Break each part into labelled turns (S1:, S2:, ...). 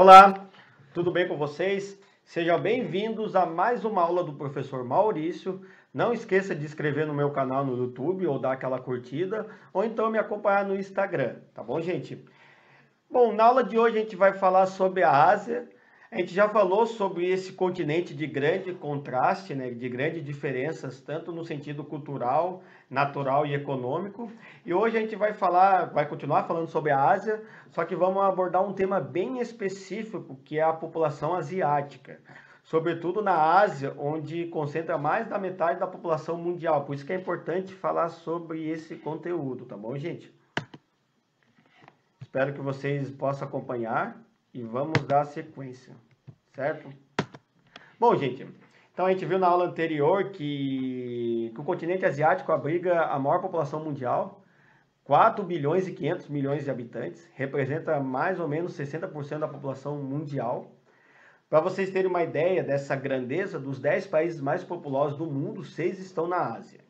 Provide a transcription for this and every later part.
S1: Olá, tudo bem com vocês? Sejam bem-vindos a mais uma aula do professor Maurício. Não esqueça de se inscrever no meu canal no YouTube ou dar aquela curtida, ou então me acompanhar no Instagram, tá bom, gente? Bom, na aula de hoje a gente vai falar sobre a Ásia. A gente já falou sobre esse continente de grande contraste, né, de grandes diferenças, tanto no sentido cultural, natural e econômico. E hoje a gente vai continuar falando sobre a Ásia, só que vamos abordar um tema bem específico, que é a população asiática. Sobretudo na Ásia, onde concentra mais da metade da população mundial. Por isso que é importante falar sobre esse conteúdo, tá bom, gente? Espero que vocês possam acompanhar e vamos dar sequência, certo? Bom, gente, então a gente viu na aula anterior que o continente asiático abriga a maior população mundial, 4 bilhões e 500 milhões de habitantes, representa mais ou menos 60% da população mundial. Para vocês terem uma ideia dessa grandeza, dos 10 países mais populosos do mundo, 6 estão na Ásia.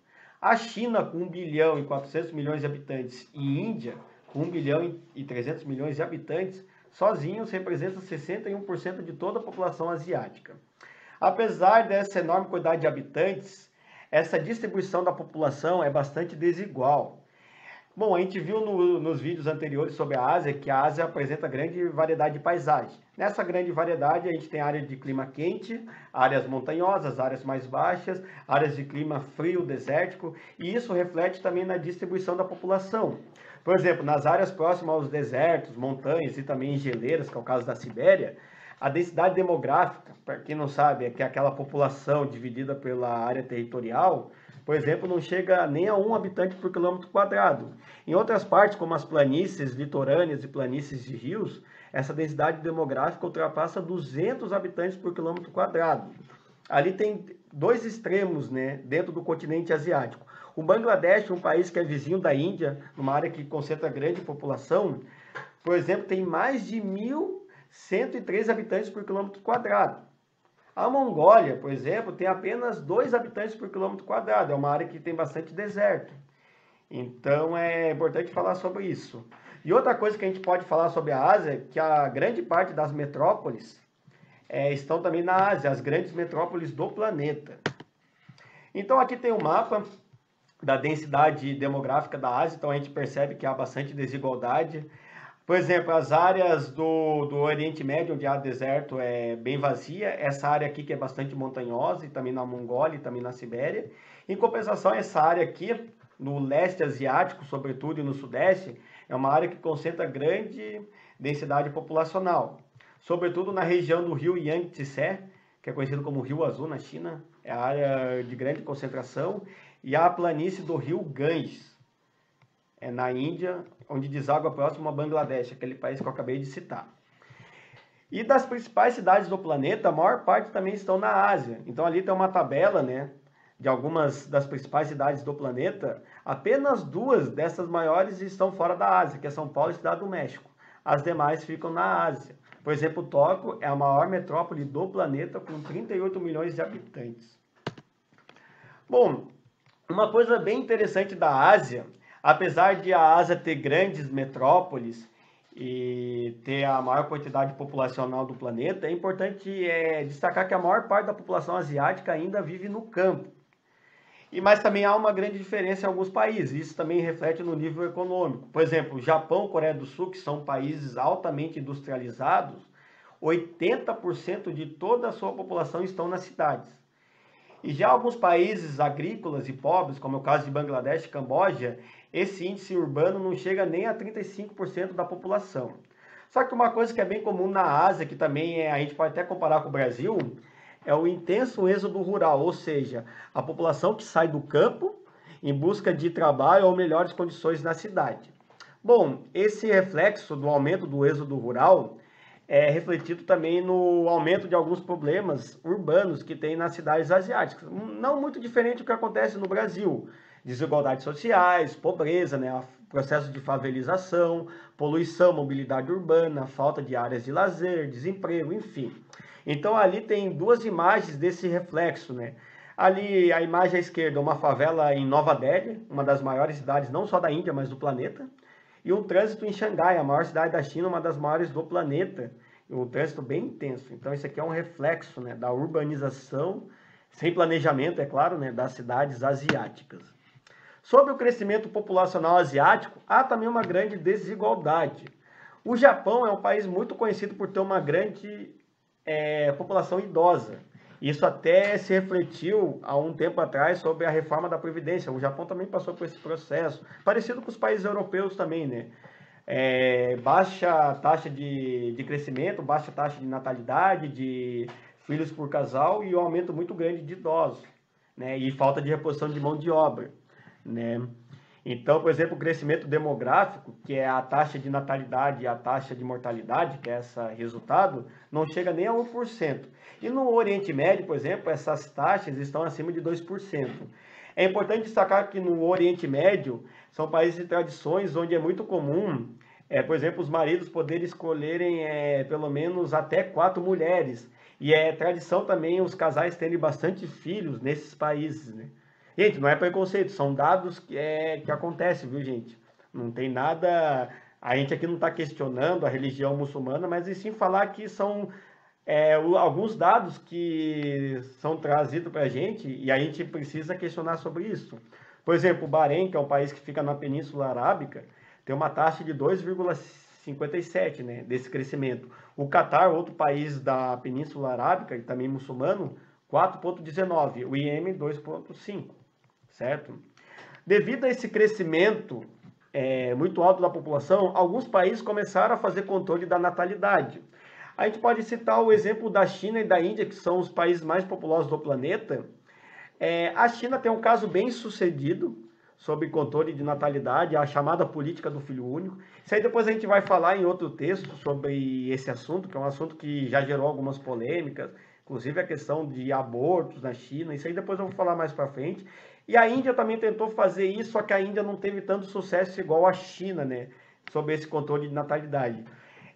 S1: A China, com 1 bilhão e 400 milhões de habitantes, e Índia, com 1 bilhão e 300 milhões de habitantes, sozinhos representam 61% de toda a população asiática. Apesar dessa enorme quantidade de habitantes, essa distribuição da população é bastante desigual. Bom, a gente viu nos vídeos anteriores sobre a Ásia que a Ásia apresenta grande variedade de paisagem. Nessa grande variedade a gente tem áreas de clima quente, áreas montanhosas, áreas mais baixas, áreas de clima frio, desértico, e isso reflete também na distribuição da população. Por exemplo, nas áreas próximas aos desertos, montanhas e também geleiras, que é o caso da Sibéria, a densidade demográfica, para quem não sabe, é que é aquela população dividida pela área territorial, por exemplo, não chega nem a 1 habitante por quilômetro quadrado. Em outras partes, como as planícies litorâneas e planícies de rios, essa densidade demográfica ultrapassa 200 habitantes por quilômetro quadrado. Ali tem dois extremos, né, dentro do continente asiático. O Bangladesh, um país que é vizinho da Índia, numa área que concentra grande população, por exemplo, tem mais de 1.103 habitantes por quilômetro quadrado. A Mongólia, por exemplo, tem apenas 2 habitantes por quilômetro quadrado. É uma área que tem bastante deserto. Então é importante falar sobre isso. E outra coisa que a gente pode falar sobre a Ásia é que a grande parte das metrópoles estão também na Ásia, as grandes metrópoles do planeta. Então aqui tem um mapa da densidade demográfica da Ásia, então a gente percebe que há bastante desigualdade. Por exemplo, as áreas do Oriente Médio, onde há deserto, é bem vazia. Essa área aqui que é bastante montanhosa, e também na Mongólia e também na Sibéria. Em compensação, essa área aqui, no leste asiático, sobretudo, e no sudeste, é uma área que concentra grande densidade populacional. Sobretudo na região do rio Yangtze, que é conhecido como Rio Azul na China, é a área de grande concentração, e a planície do rio Ganges, na Índia, onde deságua próximo a Bangladesh, aquele país que eu acabei de citar. E das principais cidades do planeta, a maior parte também estão na Ásia. Então ali tem uma tabela, né, de algumas das principais cidades do planeta. Apenas 2 dessas maiores estão fora da Ásia, que é São Paulo e Cidade do México. As demais ficam na Ásia. Por exemplo, Tóquio é a maior metrópole do planeta, com 38 milhões de habitantes. Bom, uma coisa bem interessante da Ásia, apesar de a Ásia ter grandes metrópoles e ter a maior quantidade populacional do planeta, é importante destacar que a maior parte da população asiática ainda vive no campo. Mas também há uma grande diferença em alguns países, isso também reflete no nível econômico. Por exemplo, Japão, Coreia do Sul, que são países altamente industrializados, 80% de toda a sua população estão nas cidades. E já alguns países agrícolas e pobres, como é o caso de Bangladesh e Camboja, esse índice urbano não chega nem a 35% da população. Só que uma coisa que é bem comum na Ásia, que também a gente pode até comparar com o Brasil, é o intenso êxodo rural, ou seja, a população que sai do campo em busca de trabalho ou melhores condições na cidade. Bom, esse reflexo do aumento do êxodo rural é refletido também no aumento de alguns problemas urbanos que tem nas cidades asiáticas. Não muito diferente do que acontece no Brasil. Desigualdades sociais, pobreza, né, processo de favelização, poluição, mobilidade urbana, falta de áreas de lazer, desemprego, enfim. Então ali tem 2 imagens desse reflexo, né? Ali a imagem à esquerda, uma favela em Nova Delhi, uma das maiores cidades não só da Índia, mas do planeta. E um trânsito em Xangai, a maior cidade da China, uma das maiores do planeta, um trânsito bem intenso. Então, isso aqui é um reflexo, né, da urbanização, sem planejamento, é claro, né, das cidades asiáticas. Sobre o crescimento populacional asiático, há também uma grande desigualdade. O Japão é um país muito conhecido por ter uma grande população idosa. Isso até se refletiu há um tempo atrás sobre a reforma da Previdência. O Japão também passou por esse processo, parecido com os países europeus também, né? Baixa taxa de crescimento, baixa taxa de natalidade, de filhos por casal e um aumento muito grande de idosos, né? E falta de reposição de mão de obra, né? Então, por exemplo, o crescimento demográfico, que é a taxa de natalidade e a taxa de mortalidade, que é esse resultado, não chega nem a 1%. E no Oriente Médio, por exemplo, essas taxas estão acima de 2%. É importante destacar que no Oriente Médio são países de tradições onde é muito comum, por exemplo, os maridos poderem escolherem pelo menos até 4 mulheres. E é tradição também os casais terem bastante filhos nesses países, né? Gente, não é preconceito, são dados que acontecem, viu, gente? Não tem nada... A gente aqui não está questionando a religião muçulmana, mas e sim falar que são alguns dados que são trazidos para a gente e a gente precisa questionar sobre isso. Por exemplo, o Bahrein, que é um país que fica na Península Arábica, tem uma taxa de 2,57, né, desse crescimento. O Catar, outro país da Península Arábica, e também muçulmano, 4,19. O IEM, 2,5. Certo? Devido a esse crescimento muito alto da população, alguns países começaram a fazer controle da natalidade. A gente pode citar o exemplo da China e da Índia, que são os países mais populosos do planeta. A China tem um caso bem sucedido sobre controle de natalidade, a chamada política do filho único. Isso aí depois a gente vai falar em outro texto sobre esse assunto, que é um assunto que já gerou algumas polêmicas, inclusive a questão de abortos na China. Isso aí depois eu vou falar mais para frente. E a Índia também tentou fazer isso, só que a Índia não teve tanto sucesso igual a China, né, sobre esse controle de natalidade.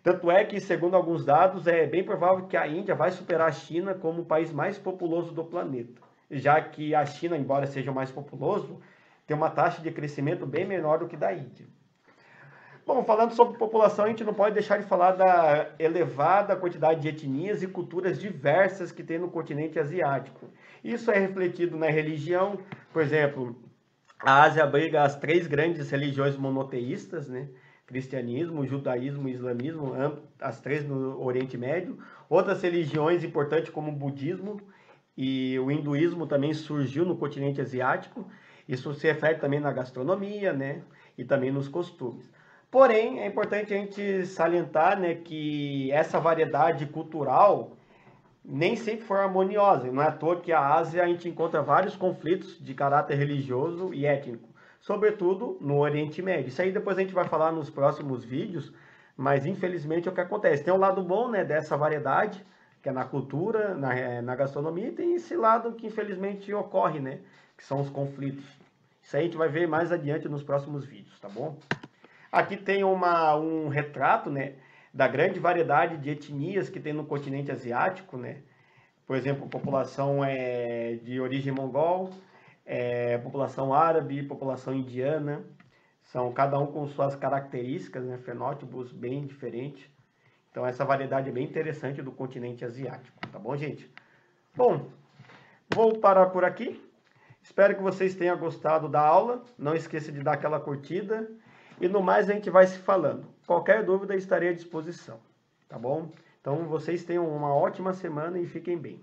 S1: Tanto é que, segundo alguns dados, é bem provável que a Índia vai superar a China como o país mais populoso do planeta, já que a China, embora seja o mais populoso, tem uma taxa de crescimento bem menor do que da Índia. Bom, falando sobre população, a gente não pode deixar de falar da elevada quantidade de etnias e culturas diversas que tem no continente asiático. Isso é refletido na religião. Por exemplo, a Ásia abriga as 3 grandes religiões monoteístas, né? Cristianismo, judaísmo e islamismo, as 3 no Oriente Médio. Outras religiões importantes como o budismo e o hinduísmo também surgiu no continente asiático. Isso se reflete também na gastronomia, né? E também nos costumes. Porém, é importante a gente salientar, né, que essa variedade cultural nem sempre foi harmoniosa. Não é à toa que a Ásia a gente encontra vários conflitos de caráter religioso e étnico, sobretudo no Oriente Médio. Isso aí depois a gente vai falar nos próximos vídeos, mas infelizmente é o que acontece. Tem um lado bom, né, dessa variedade, que é na cultura, na gastronomia, e tem esse lado que infelizmente ocorre, né, que são os conflitos. Isso aí a gente vai ver mais adiante nos próximos vídeos, tá bom? Aqui tem um retrato, né, da grande variedade de etnias que tem no continente asiático, né? Por exemplo, população de origem mongol, população árabe, população indiana, são cada um com suas características, né, fenótipos bem diferentes. Então essa variedade é bem interessante do continente asiático, tá bom, gente? Bom, vou parar por aqui. Espero que vocês tenham gostado da aula. Não esqueça de dar aquela curtida. E no mais a gente vai se falando. Qualquer dúvida estarei à disposição, tá bom? Então vocês tenham uma ótima semana e fiquem bem.